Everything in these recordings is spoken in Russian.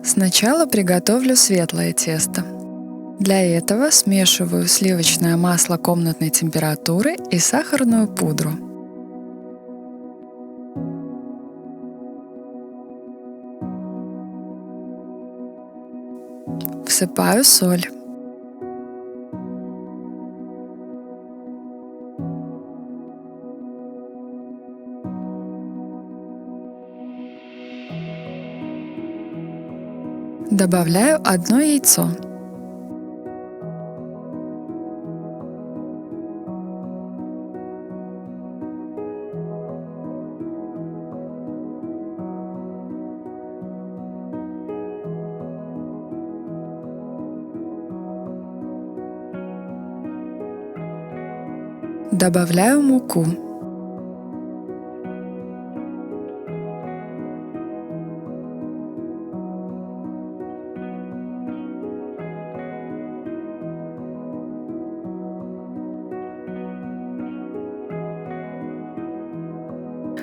Сначала приготовлю светлое тесто. Для этого смешиваю сливочное масло комнатной температуры и сахарную пудру. Всыпаю соль. Добавляю одно яйцо. Добавляю муку.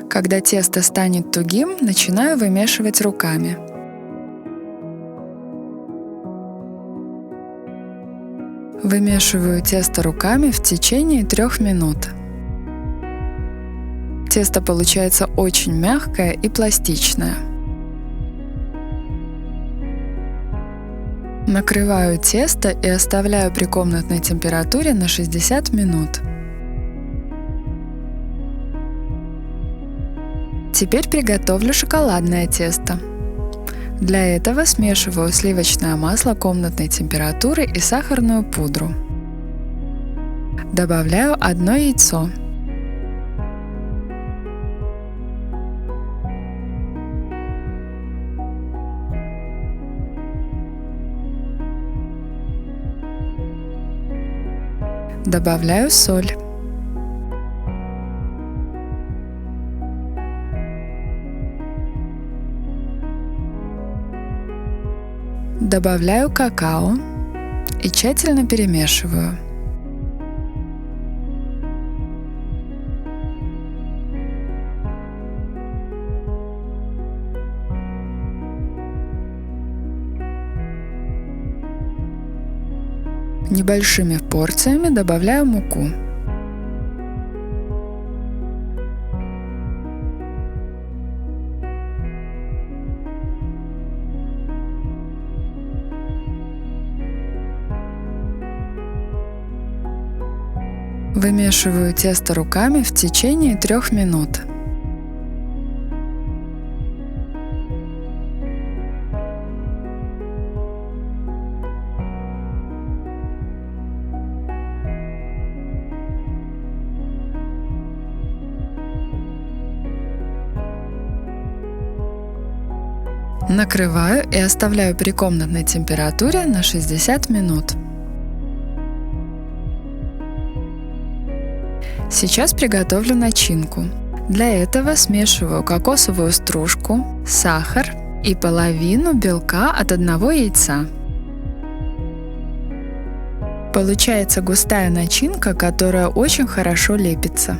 Когда тесто станет тугим, начинаю вымешивать руками. Вымешиваю тесто руками в течение 3 минут. Тесто получается очень мягкое и пластичное. Накрываю тесто и оставляю при комнатной температуре на 60 минут. Теперь приготовлю шоколадное тесто. Для этого смешиваю сливочное масло комнатной температуры и сахарную пудру. Добавляю одно яйцо. Добавляю соль. Добавляю какао и тщательно перемешиваю. Небольшими порциями добавляю муку. Вымешиваю тесто руками в течение 3 минут. Накрываю и оставляю при комнатной температуре на 60 минут. Сейчас приготовлю начинку. Для этого смешиваю кокосовую стружку, сахар и половину белка от одного яйца. Получается густая начинка, которая очень хорошо лепится.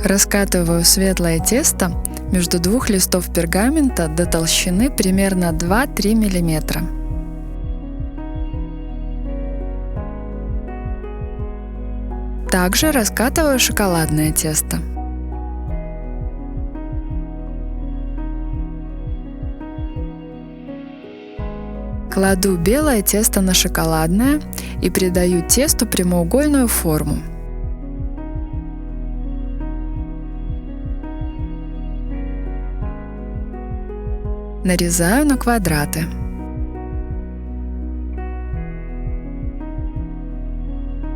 Раскатываю светлое тесто между 2 листов пергамента до толщины примерно 2-3 мм. Также раскатываю шоколадное тесто. Кладу белое тесто на шоколадное и придаю тесту прямоугольную форму. Нарезаю на квадраты.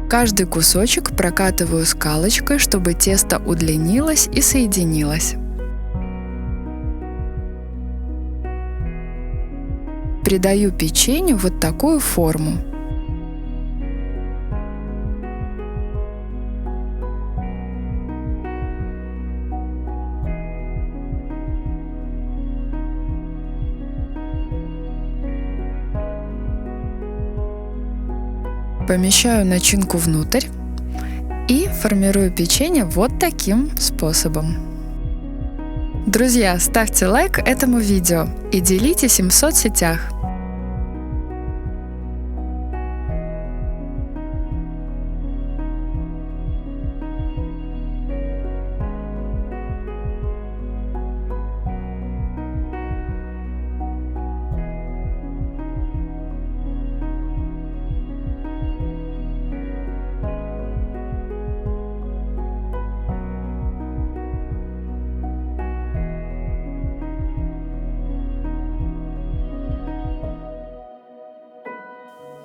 Каждый кусочек прокатываю скалочкой, чтобы тесто удлинилось и соединилось. Придаю печенью вот такую форму. Помещаю начинку внутрь И формирую печенье вот таким способом. Друзья, ставьте лайк этому видео и делитесь им в соцсетях.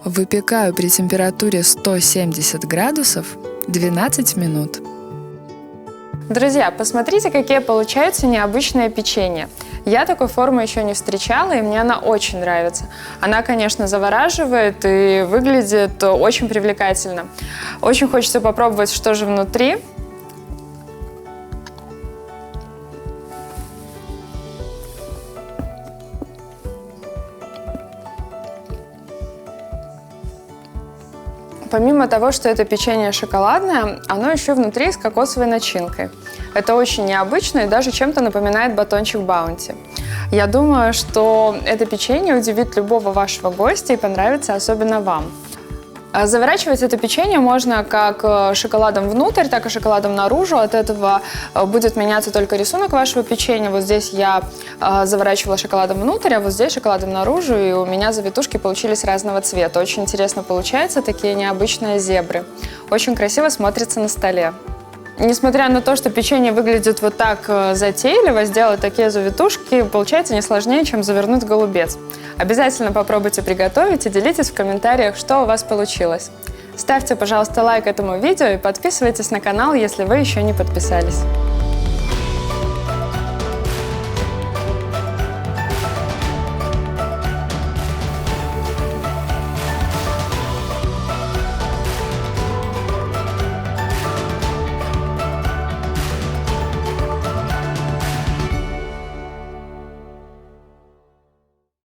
Выпекаю при температуре 170 градусов 12 минут. Друзья, посмотрите, какие получаются необычные печенья. Я такой формы еще не встречала, и мне она очень нравится. Она, конечно, завораживает и выглядит очень привлекательно. Очень хочется попробовать, что же внутри. Помимо того, что это печенье шоколадное, оно еще внутри с кокосовой начинкой. Это очень необычно и даже чем-то напоминает батончик Баунти. Я думаю, что это печенье удивит любого вашего гостя и понравится особенно вам. Заворачивать это печенье можно как шоколадом внутрь, так и шоколадом наружу. От этого будет меняться только рисунок вашего печенья. Вот здесь я заворачивала шоколадом внутрь, а вот здесь шоколадом наружу. И у меня завитушки получились разного цвета. Очень интересно получается, такие необычные зебры. Очень красиво смотрится на столе. Несмотря на то, что печенье выглядит вот так затейливо, сделать такие завитушки получается не сложнее, чем завернуть голубец. Обязательно попробуйте приготовить и делитесь в комментариях, что у вас получилось. Ставьте, пожалуйста, лайк этому видео и подписывайтесь на канал, если вы еще не подписались.